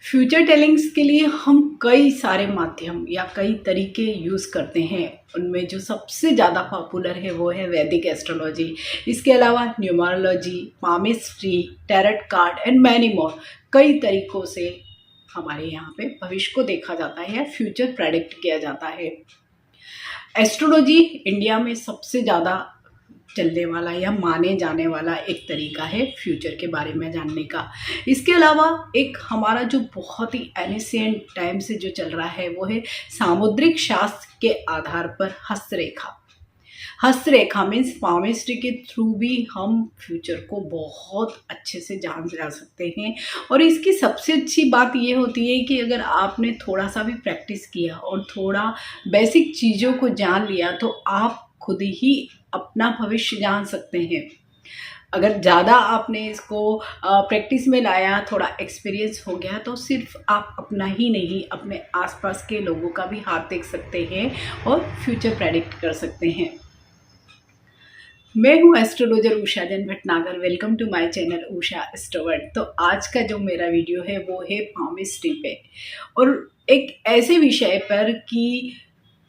Future tellings के लिए हम कई सारे माध्यम या कई तरीके यूज़ करते हैं। उनमें जो सबसे ज़्यादा पॉपुलर है वो है वैदिक एस्ट्रोलॉजी। इसके अलावा numerology, palmistry, tarot card and many more. कई तरीक़ों से हमारे यहाँ पे भविष्य को देखा जाता है या फ्यूचर प्रेडिक्ट किया जाता है। एस्ट्रोलॉजी इंडिया में सबसे ज़्यादा चलने वाला या माने जाने वाला एक तरीका है फ्यूचर के बारे में जानने का। इसके अलावा एक हमारा जो बहुत ही एनिशिएंट टाइम से जो चल रहा है वो है सामुद्रिक शास्त्र के आधार पर हस्तरेखा। हस्तरेखा मीन्स पामिस्ट्री के थ्रू भी हम फ्यूचर को बहुत अच्छे से जान जा सकते हैं। और इसकी सबसे अच्छी बात ये होती है कि अगर आपने थोड़ा सा भी प्रैक्टिस किया और थोड़ा बेसिक चीज़ों को जान लिया तो आप खुद ही अपना भविष्य जान सकते हैं। अगर ज़्यादा आपने इसको प्रैक्टिस में लाया, थोड़ा एक्सपीरियंस हो गया, तो सिर्फ आप अपना ही नहीं अपने आसपास के लोगों का भी हाथ देख सकते हैं और फ्यूचर प्रेडिक्ट कर सकते हैं। मैं हूँ astrologer Usha Jain Bhatnagar. Welcome to my channel Usha Astroword. तो आज का जो मेरा वीडियो है वो है पामिस्ट्री पे, और एक ऐसे विषय पर कि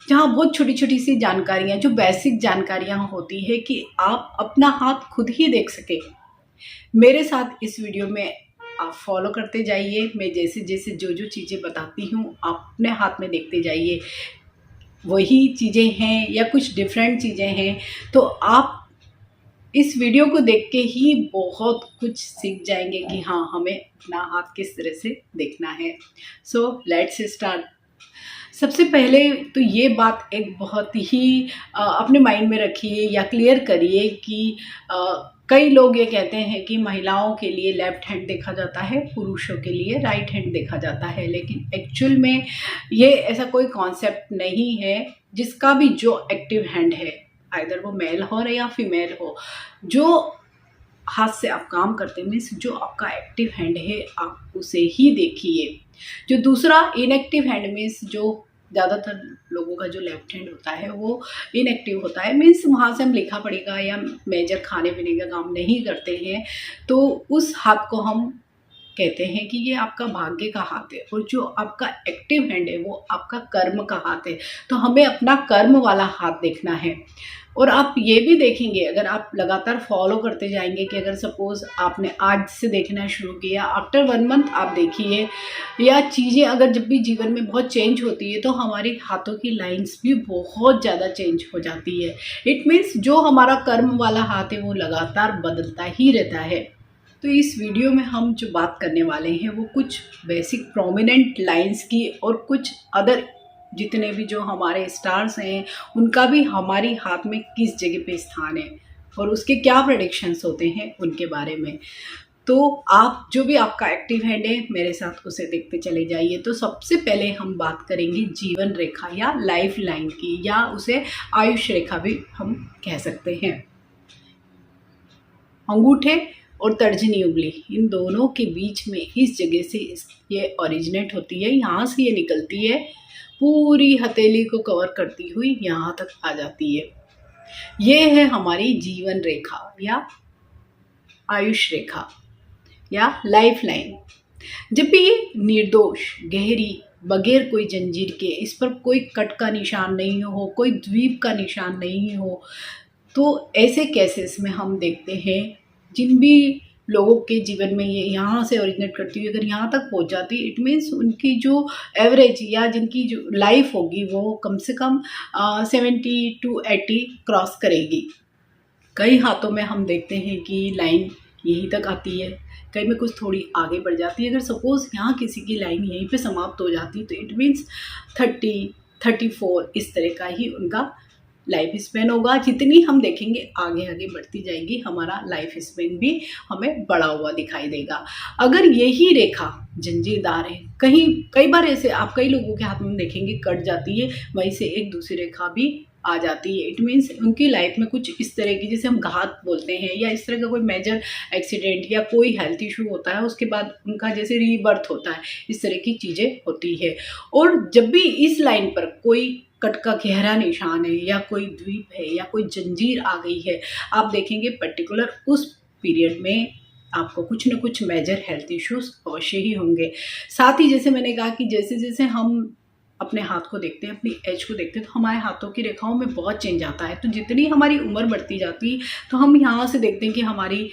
जहाँ बहुत छोटी छोटी सी जानकारियाँ, जो बेसिक जानकारियाँ होती है कि आप अपना हाथ खुद ही देख सके। मेरे साथ इस वीडियो में आप फॉलो करते जाइए। मैं जैसे जैसे जो जो चीज़ें बताती हूँ आप अपने हाथ में देखते जाइए। वही चीज़ें हैं या कुछ डिफरेंट चीज़ें हैं, तो आप इस वीडियो को देख के ही बहुत कुछ सीख जाएंगे कि हाँ, हमें अपना हाथ किस तरह से देखना है। So let's start. सबसे पहले तो ये बात एक बहुत ही अपने माइंड में रखिए या क्लियर करिए कि कई लोग ये कहते हैं कि महिलाओं के लिए लेफ्ट हैंड देखा जाता है, पुरुषों के लिए राइट हैंड देखा जाता है, लेकिन एक्चुअल में ये ऐसा कोई कॉन्सेप्ट नहीं है। जिसका भी जो एक्टिव हैंड है, आइदर वो मेल हो या फीमेल हो, जो हाथ से आप काम करते हैं मीन्स जो आपका एक्टिव हैंड है आप उसे ही देखिए। जो दूसरा इनएक्टिव हैंड मीन्स जो ज़्यादातर लोगों का जो लेफ्ट हैंड होता है वो इनएक्टिव होता है, मीन्स वहाँ से हम लिखा पढ़ेगा या मेजर खाने पीने का काम नहीं करते हैं, तो उस हाथ को हम कहते हैं कि ये आपका भाग्य का हाथ है। और जो आपका एक्टिव हैंड है वो आपका कर्म का हाथ है। तो हमें अपना कर्म वाला हाथ देखना है। और आप ये भी देखेंगे, अगर आप लगातार फॉलो करते जाएंगे कि अगर सपोज़ आपने आज से देखना शुरू किया, आफ्टर 1 मंथ आप देखिए, या चीज़ें अगर जब भी जीवन में बहुत चेंज होती है तो हमारे हाथों की लाइंस भी बहुत ज़्यादा चेंज हो जाती है। इट मीन्स जो हमारा कर्म वाला हाथ है वो लगातार बदलता ही रहता है। तो इस वीडियो में हम जो बात करने वाले हैं वो कुछ बेसिक प्रोमिनेंट लाइंस की, और कुछ अदर जितने भी जो हमारे स्टार्स हैं उनका भी हमारी हाथ में किस जगह पे स्थान है और उसके क्या प्रेडिक्शंस होते हैं उनके बारे में। तो आप जो भी आपका एक्टिव हैंड है मेरे साथ उसे देखते चले जाइए। तो सबसे पहले हम बात करेंगे जीवन रेखा या लाइफ लाइन की, या उसे आयुष रेखा भी हम कह सकते हैं। अंगूठे और तर्जनी उंगली, इन दोनों के बीच में इस जगह से ये ओरिजिनेट होती है, यहाँ से ये निकलती है, पूरी हथेली को कवर करती हुई यहाँ तक आ जाती है। ये है हमारी जीवन रेखा या आयुष रेखा या लाइफ लाइन। जब भी ये निर्दोष, गहरी, बगैर कोई जंजीर के, इस पर कोई कट का निशान नहीं हो, कोई द्वीप का निशान नहीं हो, तो ऐसे केसेस में हम देखते हैं जिन भी लोगों के जीवन में ये यहाँ से ओरिजिनेट करती हुई अगर यहाँ तक पहुँच जाती, इट मीन्स उनकी जो एवरेज या जिनकी जो लाइफ होगी वो कम से कम 70 to 80 क्रॉस करेगी। कई हाथों में हम देखते हैं कि लाइन यहीं तक आती है, कई में कुछ थोड़ी आगे बढ़ जाती है। अगर सपोज़ यहाँ किसी की लाइन यहीं पे समाप्त हो जाती तो इट मीन्स 30, 34 इस तरह का ही उनका लाइफ स्पेन होगा। जितनी हम देखेंगे आगे आगे बढ़ती जाएगी, हमारा लाइफ स्पेन भी हमें बढ़ा हुआ दिखाई देगा। अगर यही रेखा जंजीरदार है, कहीं कई बार ऐसे आप कई लोगों के हाथ में देखेंगे कट जाती है, वहीं से एक दूसरी रेखा भी आ जाती है। इट मीन्स उनकी लाइफ में कुछ इस तरह की, जैसे हम घात बोलते हैं, या इस तरह का कोई मेजर एक्सीडेंट या कोई हेल्थ इशू होता है, उसके बाद उनका जैसे रीबर्थ होता है, इस तरह की चीज़ें होती है। और जब भी इस लाइन पर कोई कट का गहरा निशान है या कोई द्वीप है या कोई जंजीर आ गई है, आप देखेंगे पर्टिकुलर उस पीरियड में आपको कुछ न कुछ मेजर हेल्थ इश्यूज अवश्य ही होंगे। साथ ही जैसे मैंने कहा कि जैसे जैसे हम अपने हाथ को देखते हैं, अपनी एज को देखते हैं, तो हमारे हाथों की रेखाओं में बहुत चेंज आता है। तो जितनी हमारी उम्र बढ़ती जाती है तो हम यहाँ से देखते हैं कि हमारी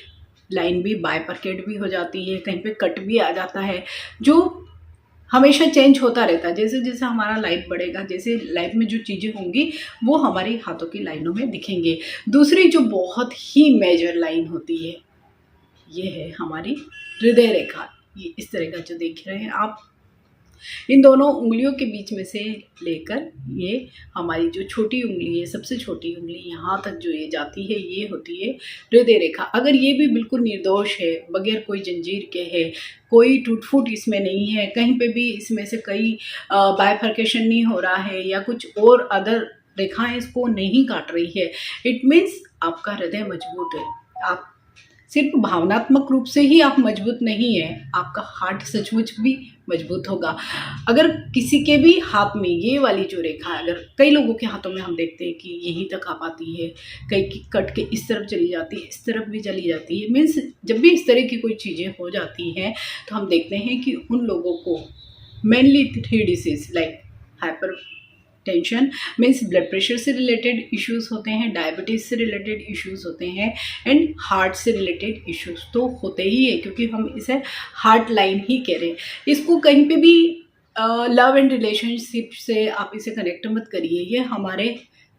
लाइन भी बाइफरकेट भी हो जाती है, कहीं पे कट भी आ जाता है, जो हमेशा चेंज होता रहता है। जैसे जैसे हमारा लाइफ बढ़ेगा, जैसे लाइफ में जो चीज़ें होंगी वो हमारी हाथों की लाइनों में दिखेंगे। दूसरी जो बहुत ही मेजर लाइन होती है ये है हमारी हृदय रेखा। ये इस तरह का जो देख रहे हैं आप, इन दोनों उंगलियों के बीच में से लेकर ये हमारी जो छोटी उंगली है, सबसे छोटी उंगली यहाँ तक जो ये जाती है, ये होती है हृदय रेखा। अगर ये भी बिल्कुल निर्दोष है, बगैर कोई जंजीर के है, कोई टूट फूट इसमें नहीं है, कहीं पे भी इसमें से कई बाइफर्केशन नहीं हो रहा है या कुछ और अदर रेखाएं इसको नहीं काट रही है, इट मीन्स आपका हृदय मजबूत है। आप सिर्फ भावनात्मक रूप से ही आप मजबूत नहीं है, आपका हार्ट सचमुच भी मजबूत होगा। अगर किसी के भी हाथ में ये वाली जो रेखा है, अगर कई लोगों के हाथों में हम देखते हैं कि यहीं तक आ पाती है, कई की कट के इस तरफ चली जाती है, इस तरफ भी चली जाती है, मीन्स जब भी इस तरह की कोई चीज़ें हो जाती हैं तो हम देखते हैं कि उन लोगों को mainly 3 disease like hyper tension means blood pressure से रिलेटेड इश्यूज होते हैं, डायबिटीज़ से रिलेटेड इश्यूज होते हैं, एंड हार्ट से रिलेटेड इश्यूज तो होते ही है, क्योंकि हम इसे हार्ट लाइन ही कह रहे हैं। इसको कहीं पे भी लव एंड रिलेशनशिप से आप इसे कनेक्ट मत करिए, ये हमारे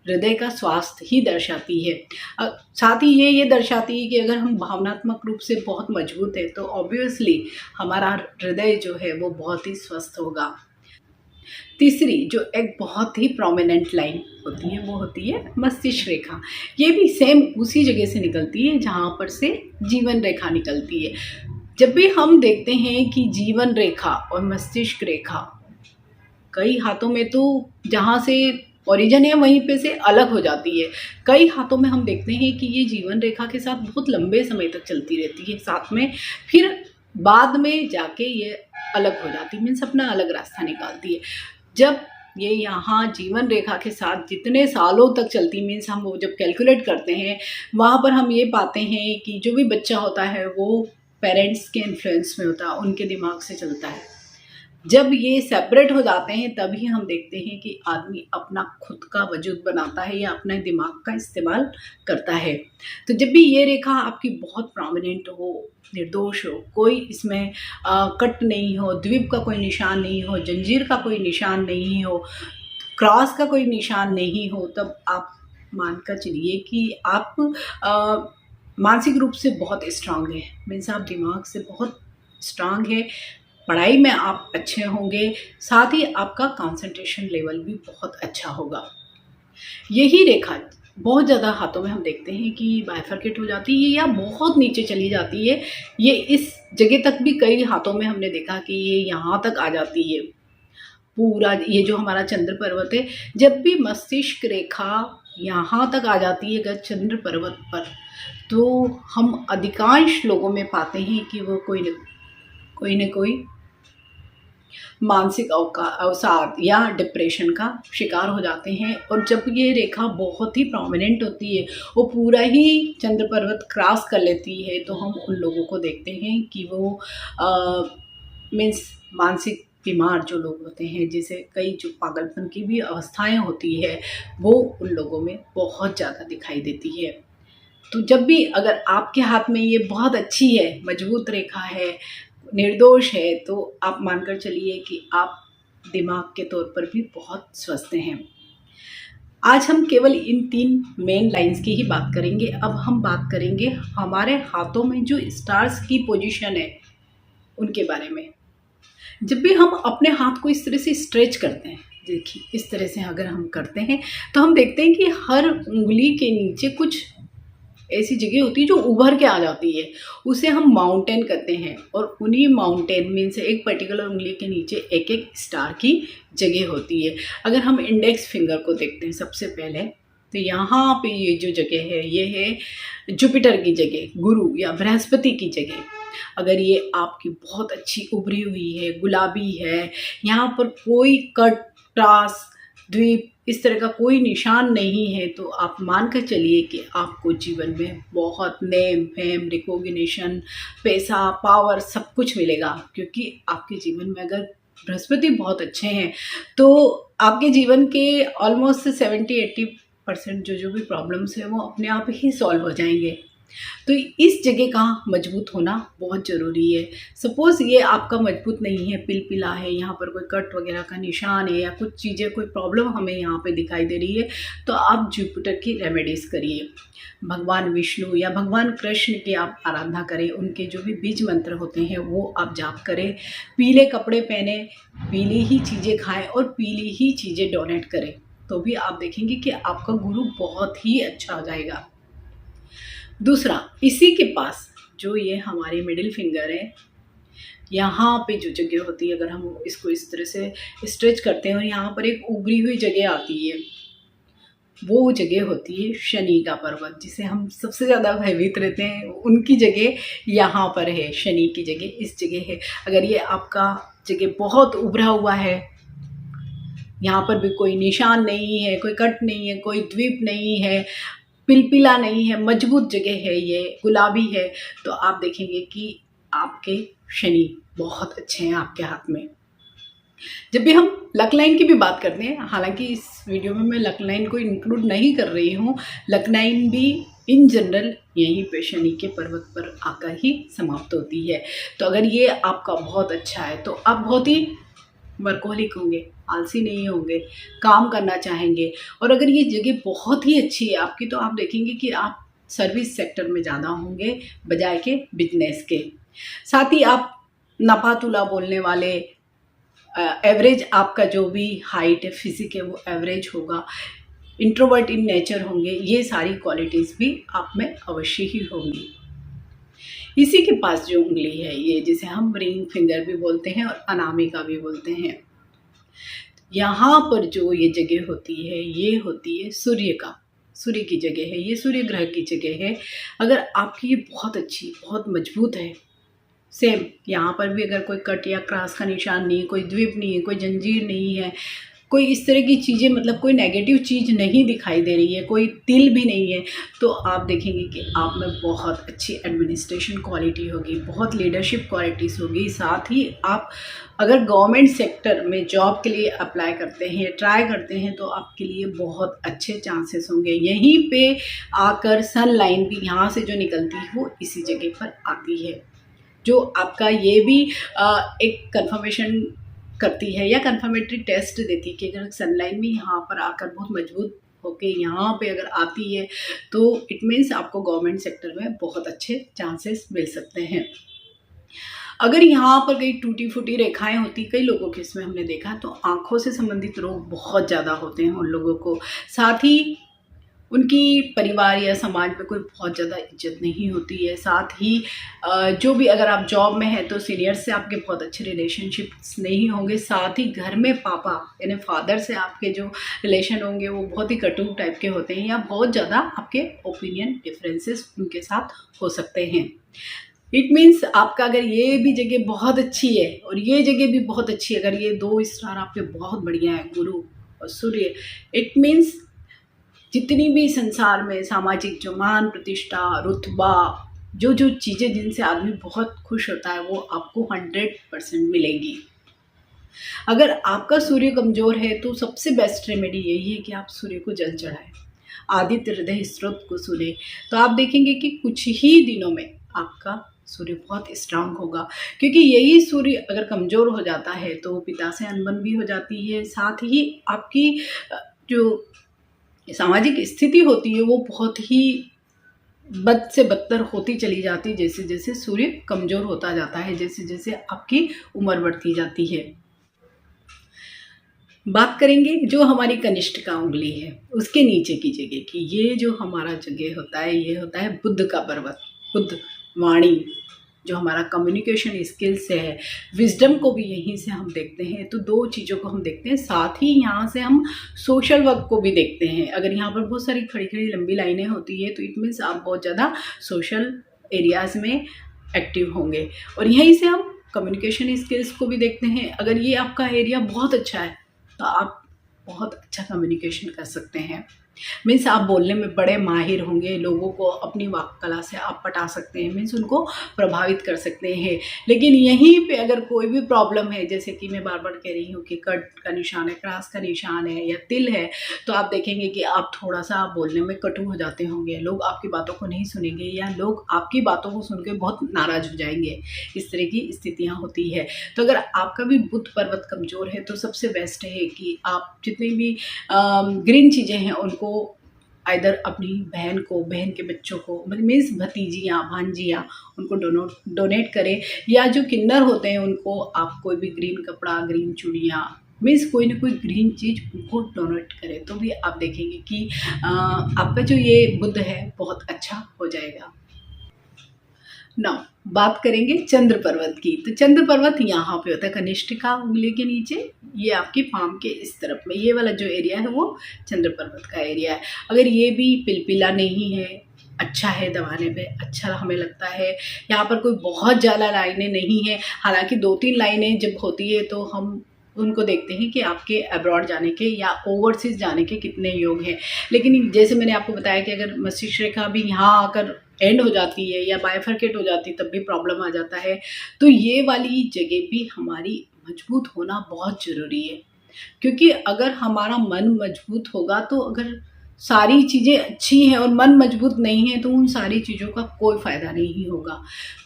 हृदय का स्वास्थ्य ही दर्शाती है। साथ ही ये दर्शाती है कि अगर हम भावनात्मक रूप से बहुत मजबूत है तो ऑब्वियसली हमारा हृदय जो है वो बहुत ही स्वस्थ होगा। तीसरी जो एक बहुत ही प्रोमिनेंट लाइन होती है वो होती है मस्तिष्क रेखा। ये भी सेम उसी जगह से निकलती है जहाँ पर से जीवन रेखा निकलती है। जब भी हम देखते हैं कि जीवन रेखा और मस्तिष्क रेखा कई हाथों में तो जहाँ से ओरिजिन है वहीं पे से अलग हो जाती है, कई हाथों में हम देखते हैं कि ये जीवन रेखा के साथ बहुत लंबे समय तक चलती रहती है साथ में, फिर बाद में जाके ये अलग हो जाती है, मीन्स अपना अलग रास्ता निकालती है। जब ये यहाँ जीवन रेखा के साथ जितने सालों तक चलती, मीन्स हम वो जब कैलकुलेट करते हैं वहाँ पर हम ये पाते हैं कि जो भी बच्चा होता है वो पेरेंट्स के इन्फ्लुएंस में होता है, उनके दिमाग से चलता है। जब ये सेपरेट हो जाते हैं तभी हम देखते हैं कि आदमी अपना खुद का वजूद बनाता है या अपने दिमाग का इस्तेमाल करता है। तो जब भी ये रेखा आपकी बहुत प्रोमिनेंट हो, निर्दोष हो, कोई इसमें कट नहीं हो, द्वीप का कोई निशान नहीं हो, जंजीर का कोई निशान नहीं हो, क्रॉस का कोई निशान नहीं हो, तब आप मानकर चलिए कि आप मानसिक रूप से बहुत स्ट्रांग है, मीन्स आप दिमाग से बहुत स्ट्रांग है, पढ़ाई में आप अच्छे होंगे, साथ ही आपका कंसंट्रेशन लेवल भी बहुत अच्छा होगा। यही रेखा बहुत ज़्यादा हाथों में हम देखते हैं कि बाइफरकेट हो जाती है या बहुत नीचे चली जाती है। ये इस जगह तक भी कई हाथों में हमने देखा कि ये यहाँ तक आ जाती है, पूरा ये जो हमारा चंद्र पर्वत है, जब भी मस्तिष्क रेखा यहाँ तक आ जाती है अगर चंद्र पर्वत पर, तो हम अधिकांश लोगों में पाते हैं कि वो कोई न कोई मानसिक अवसाद या डिप्रेशन का शिकार हो जाते हैं। और जब ये रेखा बहुत ही प्रोमिनेंट होती है, वो पूरा ही चंद्र पर्वत क्रॉस कर लेती है, तो हम उन लोगों को देखते हैं कि वो मीन्स मानसिक बीमार जो लोग होते हैं, जिसे कई जो पागलपन की भी अवस्थाएं होती है, वो उन लोगों में बहुत ज़्यादा दिखाई देती है। तो जब भी अगर आपके हाथ में ये बहुत अच्छी है, मजबूत रेखा है, निर्दोष है, तो आप मानकर चलिए कि आप दिमाग के तौर पर भी बहुत स्वस्थ हैं। आज हम केवल इन 3 मेन लाइंस की ही बात करेंगे। अब हम बात करेंगे हमारे हाथों में जो स्टार्स की पोजीशन है उनके बारे में। जब भी हम अपने हाथ को इस तरह से स्ट्रेच करते हैं, देखिए इस तरह से अगर हम करते हैं तो हम देखते हैं कि हर उंगली के नीचे कुछ ऐसी जगह होती है जो उभर के आ जाती है, उसे हम माउंटेन कहते हैं। और उन्हीं माउंटेन मीन से एक पर्टिकुलर उंगली के नीचे एक एक स्टार की जगह होती है। अगर हम इंडेक्स फिंगर को देखते हैं सबसे पहले, तो यहाँ पे ये जो जगह है ये है जुपिटर की जगह, गुरु या बृहस्पति की जगह। अगर ये आपकी बहुत अच्छी उभरी हुई है, गुलाबी है, यहाँ पर कोई कट, क्रॉस द्वीप, इस तरह का कोई निशान नहीं है, तो आप मान कर चलिए कि आपको जीवन में बहुत नेम फेम रिकॉग्निशन, पैसा, पावर सब कुछ मिलेगा। क्योंकि आपके जीवन में अगर बृहस्पति बहुत अच्छे हैं तो आपके जीवन के ऑलमोस्ट 70-80% जो भी प्रॉब्लम्स हैं वो अपने आप ही सॉल्व हो जाएंगे। तो इस जगह का मजबूत होना बहुत ज़रूरी है। सपोज़ ये आपका मजबूत नहीं है, पिलपिला है, यहाँ पर कोई कट वगैरह का निशान है या कुछ चीज़ें, कोई प्रॉब्लम हमें यहाँ पे दिखाई दे रही है, तो आप जुपिटर की रेमेडीज़ करिए। भगवान विष्णु या भगवान कृष्ण की आप आराधना करें, उनके जो भी बीज मंत्र होते हैं वो आप जाप करें, पीले कपड़े पहने, पीली ही चीज़ें खाएँ और पीली ही चीज़ें डोनेट करें, तो भी आप देखेंगे कि आपका गुरु बहुत ही अच्छा हो जाएगा। दूसरा, इसी के पास जो ये हमारी मिडिल फिंगर है, यहाँ पे जो जगह होती है, अगर हम इसको इस तरह से स्ट्रेच करते हैं और यहाँ पर एक उभरी हुई जगह आती है, वो जगह होती है शनि का पर्वत, जिसे हम सबसे ज़्यादा भयभीत रहते हैं, उनकी जगह यहाँ पर है। शनि की जगह इस जगह है। अगर ये आपका जगह बहुत उभरा हुआ है, यहाँ पर भी कोई निशान नहीं है, कोई कट नहीं है, कोई द्वीप नहीं है, पिलपिला नहीं है, मजबूत जगह है, ये गुलाबी है, तो आप देखेंगे कि आपके शनि बहुत अच्छे हैं आपके हाथ में। जब भी हम लक लाइन की भी बात करते हैं, हालांकि इस वीडियो में मैं लक लाइन को इंक्लूड नहीं कर रही हूँ, लक लाइन भी इन जनरल यहीं पे शनि के पर्वत पर आकर ही समाप्त होती है। तो अगर ये आपका बहुत अच्छा है तो आप बहुत ही वर्कोहलिक होंगे, आलसी नहीं होंगे, काम करना चाहेंगे। और अगर ये जगह बहुत ही अच्छी है आपकी, तो आप देखेंगे कि आप सर्विस सेक्टर में ज़्यादा होंगे बजाय के बिजनेस के। साथ ही आप नपा तुला बोलने वाले, एवरेज आपका जो भी हाइट है, फिजिक है, वो एवरेज होगा, इंट्रोवर्ट इन नेचर होंगे, ये सारी क्वालिटीज़ भी आप में अवश्य ही होंगी। इसी के पास जो उंगली है, ये जिसे हम रिंग फिंगर भी बोलते हैं और अनामिका भी बोलते हैं, यहाँ पर जो ये जगह होती है, ये होती है सूर्य की जगह है, ये सूर्य ग्रह की जगह है। अगर आपकी ये बहुत अच्छी, बहुत मजबूत है, सेम यहाँ पर भी अगर कोई कट या क्रॉस का निशान नहीं है, कोई द्वीप नहीं है, कोई जंजीर नहीं है, कोई इस तरह की चीज़ें, मतलब कोई नेगेटिव चीज़ नहीं दिखाई दे रही है, कोई तिल भी नहीं है, तो आप देखेंगे कि आप में बहुत अच्छी एडमिनिस्ट्रेशन क्वालिटी होगी, बहुत लीडरशिप क्वालिटीज़ होगी। साथ ही आप अगर गवर्नमेंट सेक्टर में जॉब के लिए अप्लाई करते हैं, ट्राई करते हैं, तो आपके लिए बहुत अच्छे चांसेस होंगे। यहीं पे आकर सन लाइन भी यहाँ से जो निकलती है वो इसी जगह पर आती है, जो आपका ये भी एक कंफर्मेशन करती है या कंफर्मेटरी टेस्ट देती है कि अगर सनलाइन भी यहाँ पर आकर बहुत मजबूत होके यहाँ पे अगर आती है, तो इट मीन्स आपको गवर्नमेंट सेक्टर में बहुत अच्छे चांसेस मिल सकते हैं। अगर यहाँ पर कई टूटी फूटी रेखाएं होती, कई लोगों के इसमें हमने देखा, तो आँखों से संबंधित रोग बहुत ज़्यादा होते हैं उन लोगों को। साथ ही उनकी परिवार या समाज में कोई बहुत ज़्यादा इज्जत नहीं होती है। साथ ही जो भी, अगर आप जॉब में हैं तो सीनियर से आपके बहुत अच्छे रिलेशनशिप्स नहीं होंगे। साथ ही घर में पापा यानी फादर से आपके जो रिलेशन होंगे वो बहुत ही कटु टाइप के होते हैं, या बहुत ज़्यादा आपके ओपिनियन डिफरेंसेस उनके साथ हो सकते हैं। इट मीन्स आपका अगर ये भी जगह बहुत अच्छी है और ये जगह भी बहुत अच्छी है, अगर ये 2 स्टार आपके बहुत बढ़िया है, गुरु और सूर्य, इट मीन्स जितनी भी संसार में सामाजिक जो मान प्रतिष्ठा, रुतबा, जो जो चीज़ें जिनसे आदमी बहुत खुश होता है, वो आपको 100% मिलेगी। अगर आपका सूर्य कमज़ोर है तो सबसे बेस्ट रेमेडी यही है कि आप सूर्य को जल चढ़ाएं, आदित्य हृदय स्त्रोत को सुने, तो आप देखेंगे कि कुछ ही दिनों में आपका सूर्य बहुत स्ट्रांग होगा। क्योंकि यही सूर्य अगर कमज़ोर हो जाता है तो पिता से अनबन भी हो जाती है। साथ ही आपकी जो सामाजिक स्थिति होती है वो बहुत ही बद से बदतर होती चली जाती है, जैसे जैसे सूर्य कमज़ोर होता जाता है, जैसे जैसे आपकी उम्र बढ़ती जाती है। बात करेंगे जो हमारी कनिष्ठिका उंगली है उसके नीचे की जगह की। ये जो हमारा जगह होता है, ये होता है बुद्ध का पर्वत, बुद्ध वाणी, जो हमारा कम्युनिकेशन स्किल्स है, विजडम को भी यहीं से हम देखते हैं। तो 2 चीज़ों को हम देखते हैं। साथ ही यहाँ से हम सोशल वर्क को भी देखते हैं। अगर यहाँ पर बहुत सारी खड़ी खड़ी लंबी लाइनें होती है तो इट मीन्स आप बहुत ज़्यादा सोशल एरियाज़ में एक्टिव होंगे। और यहीं से हम कम्युनिकेशन स्किल्स को भी देखते हैं। अगर ये आपका एरिया बहुत अच्छा है तो आप बहुत अच्छा कम्युनिकेशन कर सकते हैं। मीन्स आप बोलने में बड़े माहिर होंगे, लोगों को अपनी वाक कला से आप पटा सकते हैं, मीन्स उनको प्रभावित कर सकते हैं। लेकिन यहीं पे अगर कोई भी प्रॉब्लम है, जैसे कि मैं बार बार कह रही हूँ कि कट का निशान है, क्रॉस का निशान है या तिल है, तो आप देखेंगे कि आप थोड़ा सा बोलने में कटु हो जाते होंगे, लोग आपकी बातों को नहीं सुनेंगे या लोग आपकी बातों को सुन के बहुत नाराज़ हो जाएंगे। इस तरह की स्थितियाँ होती है। तो अगर आपका भी बुध पर्वत कमज़ोर है तो सबसे बेस्ट है कि आप जितनी भी ग्रीन चीज़ें हैं उनको आइदर अपनी बहन को, बहन के बच्चों को, मीन्स भतीजियाँ, भांजियाँ, उनको डोनेट करें, या जो किन्नर होते हैं उनको आप कोई भी ग्रीन कपड़ा, ग्रीन चूड़ियाँ, मीन्स कोई ना कोई ग्रीन चीज़ उनको डोनेट करें, तो भी आप देखेंगे कि आपका जो ये बुध है बहुत अच्छा हो जाएगा। नाउ बात करेंगे चंद्र पर्वत की। तो चंद्र पर्वत यहाँ पे होता है कनिष्ठिका उंगली के नीचे, ये आपकी पाम के इस तरफ में, ये वाला जो एरिया है वो चंद्र पर्वत का एरिया है। अगर ये भी पिलपिला नहीं है, अच्छा है, दबाने पे अच्छा हमें लगता है, यहाँ पर कोई बहुत ज़्यादा लाइनें नहीं है, हालांकि 2-3 लाइनें जब होती है तो हम उनको देखते हैं कि आपके अब्रॉड जाने के या ओवरसीज जाने के कितने योग हैं। लेकिन जैसे मैंने आपको बताया कि अगर मस्तिष्क रेखा भी यहाँ आकर एंड हो जाती है या बाइफरकेट हो जाती है तब भी प्रॉब्लम आ जाता है। तो ये वाली जगह भी हमारी मजबूत होना बहुत ज़रूरी है, क्योंकि अगर हमारा मन मजबूत होगा तो अगर सारी चीज़ें अच्छी हैं और मन मजबूत नहीं है तो उन सारी चीज़ों का कोई फ़ायदा नहीं होगा।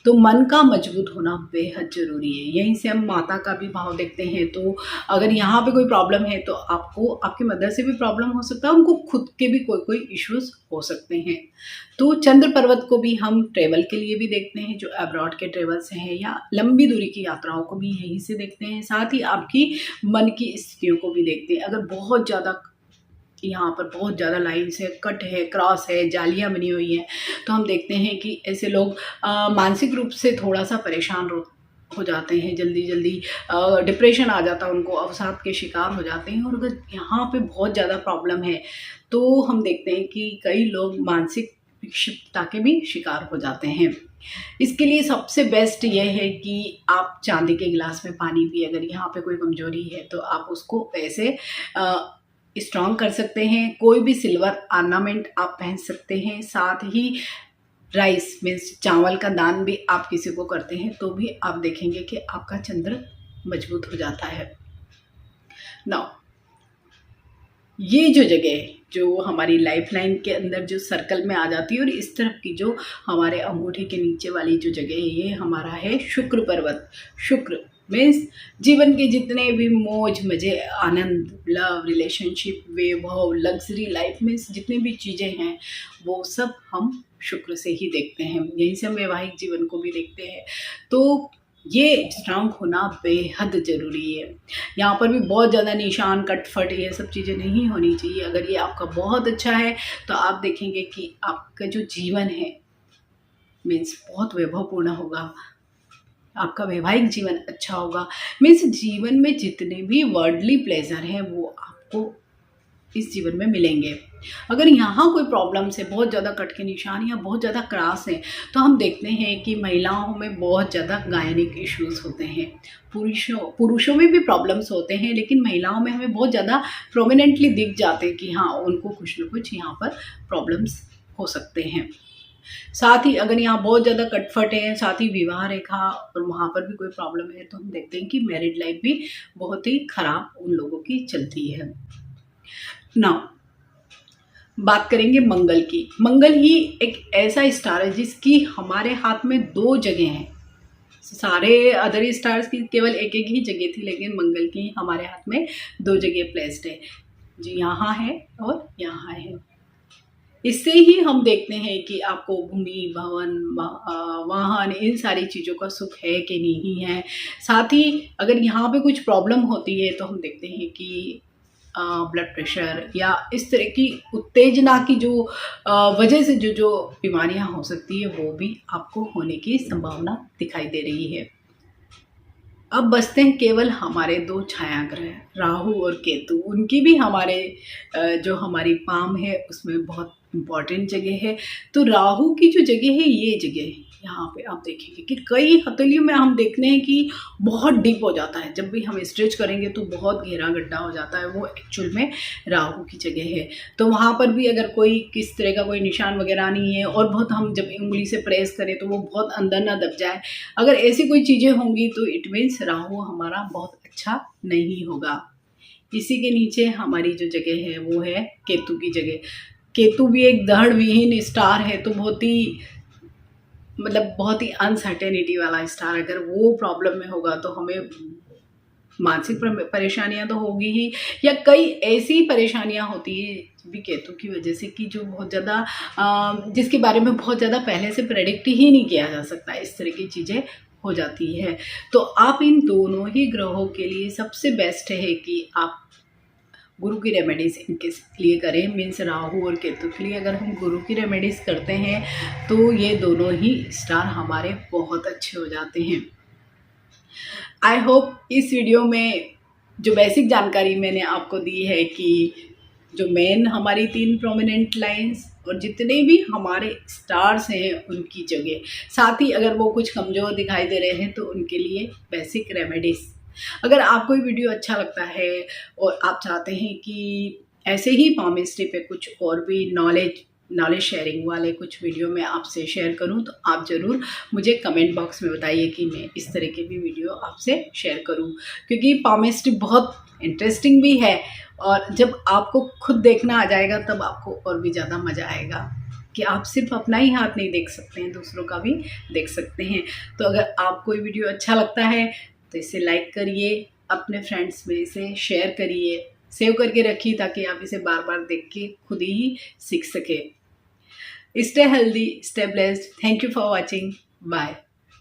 तो मन का मजबूत होना बेहद ज़रूरी है। यहीं से हम माता का भी भाव देखते हैं। तो अगर यहाँ पे कोई प्रॉब्लम है तो आपको आपकी मदर से भी प्रॉब्लम हो सकता है, उनको खुद के भी कोई इश्यूज़ हो सकते हैं। तो चंद्र पर्वत को भी हम ट्रेवल के लिए भी देखते हैं, जो अब्रॉड के ट्रेवल्स हैं या लंबी दूरी की यात्राओं को भी यहीं से देखते हैं। साथ ही आपकी मन की स्थितियों को भी देखते हैं। अगर बहुत ज़्यादा यहाँ पर बहुत ज़्यादा लाइन्स है, कट है, क्रॉस है, जालियाँ बनी हुई हैं, तो हम देखते हैं कि ऐसे लोग मानसिक रूप से थोड़ा सा परेशान हो जाते हैं, जल्दी डिप्रेशन आ जाता है उनको, अवसाद के शिकार हो जाते हैं। और अगर यहाँ पे बहुत ज़्यादा प्रॉब्लम है तो हम देखते हैं कि कई लोग मानसिक विक्षिप्तता के भी शिकार हो जाते हैं। इसके लिए सबसे बेस्ट ये है कि आप चांदी के गिलास में पानी पिए। अगर यहाँ पे कोई कमजोरी है तो आप उसको ऐसे स्ट्रॉन्ग कर सकते हैं। कोई भी सिल्वर ऑर्नामेंट आप पहन सकते हैं। साथ ही राइस मीन्स चावल का दान भी आप किसी को करते हैं तो भी आप देखेंगे कि आपका चंद्र मजबूत हो जाता है। नाउ ये जो जगह है जो हमारी लाइफ लाइन के अंदर जो सर्कल में आ जाती है और इस तरफ की जो हमारे अंगूठे के नीचे वाली जो जगह है ये हमारा है शुक्र पर्वत। शुक्र मीन्स जीवन के जितने भी मौज मज़े, आनंद, लव, रिलेशनशिप, वैभव, लग्जरी लाइफ मीन्स जितनी भी चीज़ें हैं वो सब हम शुक्र से ही देखते हैं। यहीं से हम वैवाहिक जीवन को भी देखते हैं। तो ये स्ट्रांग होना बेहद ज़रूरी है। यहाँ पर भी बहुत ज़्यादा निशान, कटफट, ये सब चीज़ें नहीं होनी चाहिए। अगर ये आपका बहुत अच्छा है तो आप देखेंगे कि आपका जो जीवन है मीन्स बहुत वैभवपूर्ण होगा, आपका वैवाहिक जीवन अच्छा होगा। मीन्स जीवन में जितने भी वर्ल्डली प्लेजर हैं वो आपको इस जीवन में मिलेंगे। अगर यहाँ कोई प्रॉब्लम्स है, बहुत ज़्यादा कट के निशान या बहुत ज़्यादा क्रॉस है, तो हम देखते हैं कि महिलाओं में बहुत ज़्यादा गायनिक इश्यूज़ होते हैं। पुरुषों में भी प्रॉब्लम्स होते हैं, लेकिन महिलाओं में हमें बहुत ज़्यादा प्रोमिनेंटली दिख जाते हैं कि हाँ उनको कुछ न कुछ यहाँ पर प्रॉब्लम्स हो सकते हैं। साथ ही अगर यहाँ बहुत ज़्यादा कटफट है, साथ ही विवाह रेखा और वहाँ पर भी कोई प्रॉब्लम है, तो हम देखते हैं कि मैरिड लाइफ भी बहुत ही खराब उन लोगों की चलती है। नाउ बात करेंगे मंगल की। मंगल ही एक ऐसा स्टार है जिसकी हमारे हाथ में 2 जगह हैं। सारे अदर स्टार्स की केवल एक ही जगह थी, लेकिन मंगल की हमारे हाथ में 2 जगह प्लेस्ड है, जो यहाँ है और यहाँ है। इससे ही हम देखते हैं कि आपको भूमि, भवन, वाहन, इन सारी चीज़ों का सुख है कि नहीं है। साथ ही अगर यहाँ पे कुछ प्रॉब्लम होती है तो हम देखते हैं कि ब्लड प्रेशर या इस तरह की उत्तेजना की जो वजह से जो बीमारियाँ हो सकती है वो भी आपको होने की संभावना दिखाई दे रही है। अब बचते हैं केवल हमारे 2 छायाग्रह राहु और केतु। उनकी भी हमारे जो हमारी पाम है उसमें बहुत इम्पॉर्टेंट जगह है। तो राहु की जो जगह है ये जगह यहाँ पे आप देखेंगे कि कई हथेलियों में हम देखते हैं कि बहुत डीप हो जाता है। जब भी हम स्ट्रेच करेंगे तो बहुत गहरा गड्ढा हो जाता है, वो एक्चुअल में राहु की जगह है। तो वहाँ पर भी अगर कोई किस तरह का कोई निशान वगैरह नहीं है और बहुत हम जब उंगली से प्रेस करें तो वो बहुत अंदर ना दब जाए, अगर ऐसी कोई चीज़ें होंगी तो इट मीन्स राहु हमारा बहुत अच्छा नहीं होगा। इसी के नीचे हमारी जो जगह है वो है केतु की जगह। केतु भी एक दहड़ विहीन स्टार है, तो बहुत ही मतलब बहुत ही अनसर्टेनिटी वाला स्टार। अगर वो प्रॉब्लम में होगा तो हमें मानसिक परेशानियां तो होगी ही, या कई ऐसी परेशानियां होती है भी केतु की वजह से कि जो बहुत ज़्यादा जिसके बारे में बहुत ज़्यादा पहले से प्रेडिक्ट ही नहीं किया जा सकता, इस तरह की चीज़ें हो जाती है। तो आप इन दोनों ही ग्रहों के लिए सबसे बेस्ट है कि आप गुरु की रेमेडीज़ इनके लिए करें। मीन्स राहु और केतु के लिए अगर हम गुरु की रेमेडीज़ करते हैं तो ये दोनों ही स्टार हमारे बहुत अच्छे हो जाते हैं। आई होप इस वीडियो में जो बेसिक जानकारी मैंने आपको दी है कि जो मेन हमारी 3 प्रोमिनेंट लाइंस और जितने भी हमारे स्टार्स हैं उनकी जगह, साथ ही अगर वो कुछ कमज़ोर दिखाई दे रहे हैं तो उनके लिए बेसिक रेमेडीज़। अगर आपको ये वीडियो अच्छा लगता है और आप चाहते हैं कि ऐसे ही पामिस्ट्री पे कुछ और भी नॉलेज शेयरिंग वाले कुछ वीडियो मैं आपसे शेयर करूं, तो आप ज़रूर मुझे कमेंट बॉक्स में बताइए कि मैं इस तरह के भी वीडियो आपसे शेयर करूं, क्योंकि पामिस्ट्री बहुत इंटरेस्टिंग भी है और जब आपको खुद देखना आ जाएगा तब आपको और भी ज़्यादा मज़ा आएगा कि आप सिर्फ अपना ही हाथ नहीं देख सकते हैं, दूसरों का भी देख सकते हैं। तो अगर आपको ये वीडियो अच्छा लगता है तो इसे लाइक करिए, अपने फ्रेंड्स में इसे शेयर करिए, सेव करके रखिए ताकि आप इसे बार बार देख के खुद ही सीख सके। Stay healthy, stay blessed. Thank you for watching. Bye.